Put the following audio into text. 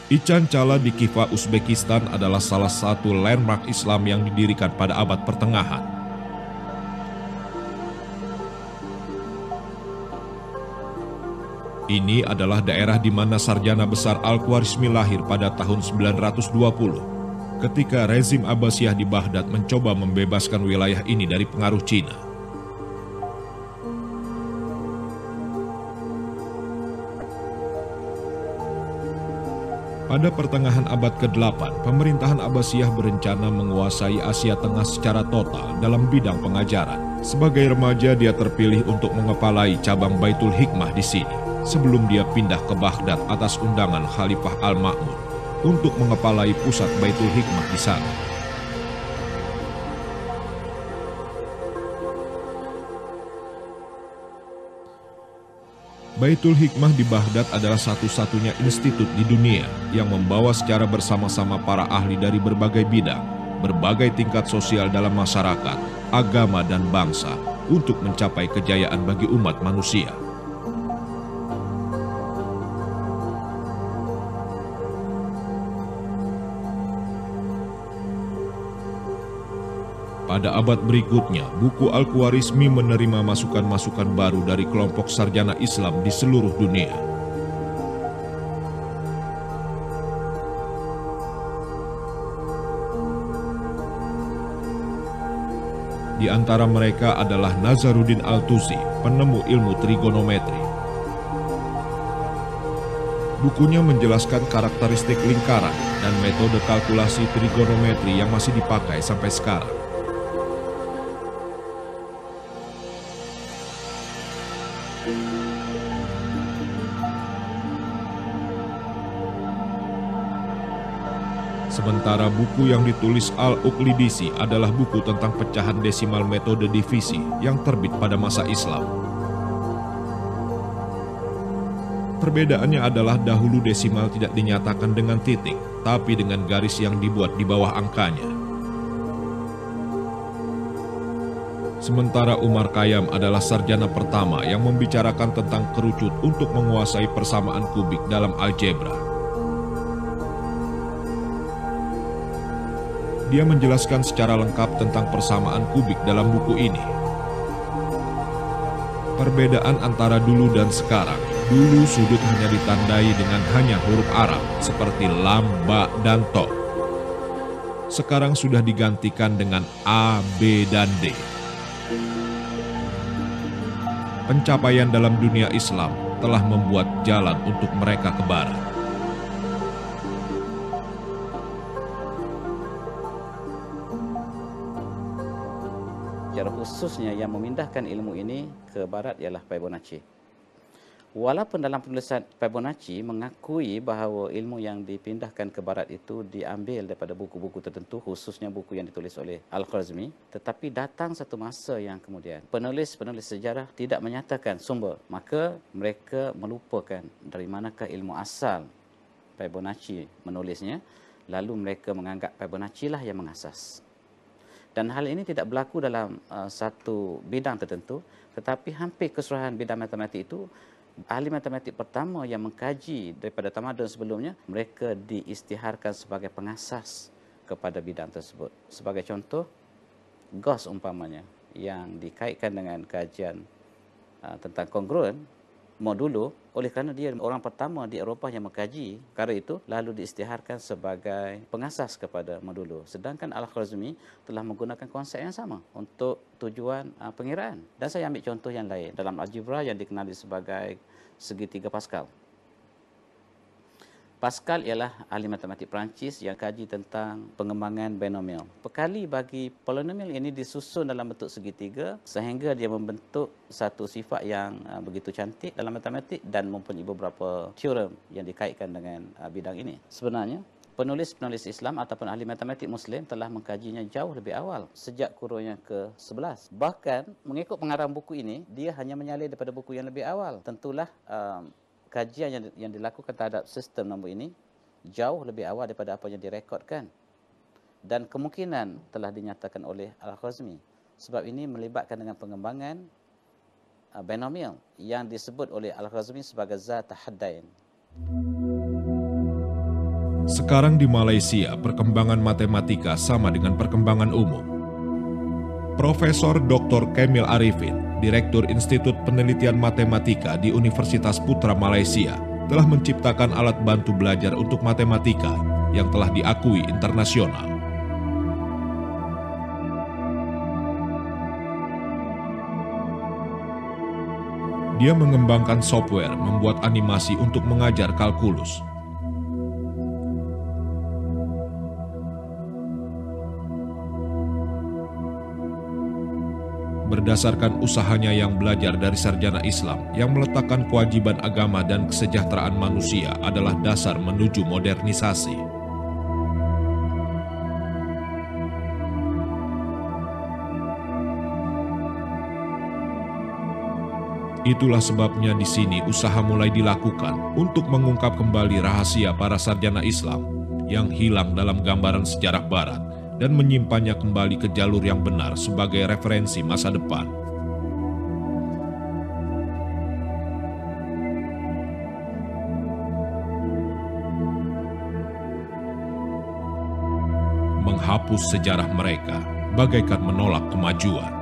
Ichan Chala di Khiva, Uzbekistan adalah salah satu landmark Islam yang didirikan pada abad pertengahan. Ini adalah daerah di mana Sarjana Besar Al-Khwarizmi lahir pada tahun 920, ketika rezim Abbasiyah di Baghdad mencoba membebaskan wilayah ini dari pengaruh Cina. Pada pertengahan abad ke-8, pemerintahan Abbasiyah berencana menguasai Asia Tengah secara total dalam bidang pengajaran. Sebagai remaja, dia terpilih untuk mengepalai cabang Baitul Hikmah di sini, sebelum dia pindah ke Baghdad atas undangan Khalifah Al-Ma'mun untuk mengepalai pusat Baitul Hikmah di sana. Baitul Hikmah di Baghdad adalah satu-satunya institut di dunia yang membawa secara bersama-sama para ahli dari berbagai bidang, berbagai tingkat sosial dalam masyarakat, agama, dan bangsa untuk mencapai kejayaan bagi umat manusia. Pada abad berikutnya, buku Al-Khwarizmi menerima masukan-masukan baru dari kelompok sarjana Islam di seluruh dunia. Di antara mereka adalah Nazaruddin Al-Tusi, penemu ilmu trigonometri. Bukunya menjelaskan karakteristik lingkaran dan metode kalkulasi trigonometri yang masih dipakai sampai sekarang. Sementara buku yang ditulis Al-Uqlidisi adalah buku tentang pecahan desimal metode divisi yang terbit pada masa Islam. Perbedaannya adalah dahulu desimal tidak dinyatakan dengan titik, tapi dengan garis yang dibuat di bawah angkanya. Sementara Umar Khayyam adalah sarjana pertama yang membicarakan tentang kerucut untuk menguasai persamaan kubik dalam algebra. Dia menjelaskan secara lengkap tentang persamaan kubik dalam buku ini. Perbedaan antara dulu dan sekarang, dulu sudut hanya ditandai dengan hanya huruf Arab seperti lam, ba, dan to. Sekarang sudah digantikan dengan A, B, dan D. Pencapaian dalam dunia Islam telah membuat jalan untuk mereka ke barat. Secara khususnya yang memindahkan ilmu ini ke barat ialah Fibonacci. Walaupun dalam penulisan Fibonacci mengakui bahawa ilmu yang dipindahkan ke barat itu diambil daripada buku-buku tertentu, khususnya buku yang ditulis oleh Al-Khwarizmi, tetapi datang satu masa yang kemudian penulis-penulis sejarah tidak menyatakan sumber, maka mereka melupakan dari manakah ilmu asal Fibonacci menulisnya, lalu mereka menganggap Fibonacci lah yang mengasas. Dan hal ini tidak berlaku dalam satu bidang tertentu, tetapi hampir keseluruhan bidang matematik itu, ahli matematik pertama yang mengkaji daripada tamadun sebelumnya, mereka diisytiharkan sebagai pengasas kepada bidang tersebut. Sebagai contoh, Gauss umpamanya, yang dikaitkan dengan kajian tentang kongruen, modulo, oleh kerana dia orang pertama di Eropah yang mengkaji perkara itu, lalu diisytiharkan sebagai pengasas kepada modulo. Sedangkan Al-Khwarizmi telah menggunakan konsep yang sama untuk tujuan pengiraan. Dan saya ambil contoh yang lain dalam algebra yang dikenali sebagai segitiga Pascal. Pascal ialah ahli matematik Perancis yang kaji tentang pengembangan binomial. Perkali bagi polinomial ini disusun dalam bentuk segitiga sehingga dia membentuk satu sifat yang begitu cantik dalam matematik dan mempunyai beberapa teorem yang dikaitkan dengan bidang ini. Sebenarnya, penulis-penulis Islam ataupun ahli matematik Muslim telah mengkajinya jauh lebih awal, sejak kurun yang ke-11. Bahkan, mengikut pengarang buku ini, dia hanya menyalin daripada buku yang lebih awal. Tentulah kajian yang dilakukan terhadap sistem nombor ini jauh lebih awal daripada apa yang direkodkan. Dan kemungkinan telah dinyatakan oleh Al-Khwarizmi. Sebab ini melibatkan dengan pengembangan binomial yang disebut oleh Al-Khwarizmi sebagai zat tahaddain. Sekarang di Malaysia, perkembangan matematika sama dengan perkembangan umum. Profesor Dr. Kamil Arifin, Direktur Institut Penelitian Matematika di Universitas Putra Malaysia, telah menciptakan alat bantu belajar untuk matematika yang telah diakui internasional. Dia mengembangkan software membuat animasi untuk mengajar kalkulus. Berdasarkan usahanya yang belajar dari sarjana Islam yang meletakkan kewajiban agama dan kesejahteraan manusia adalah dasar menuju modernisasi. Itulah sebabnya di sini usaha mulai dilakukan untuk mengungkap kembali rahasia para sarjana Islam yang hilang dalam gambaran sejarah Barat dan menyimpannya kembali ke jalur yang benar sebagai referensi masa depan. Menghapus sejarah mereka bagaikan menolak kemajuan.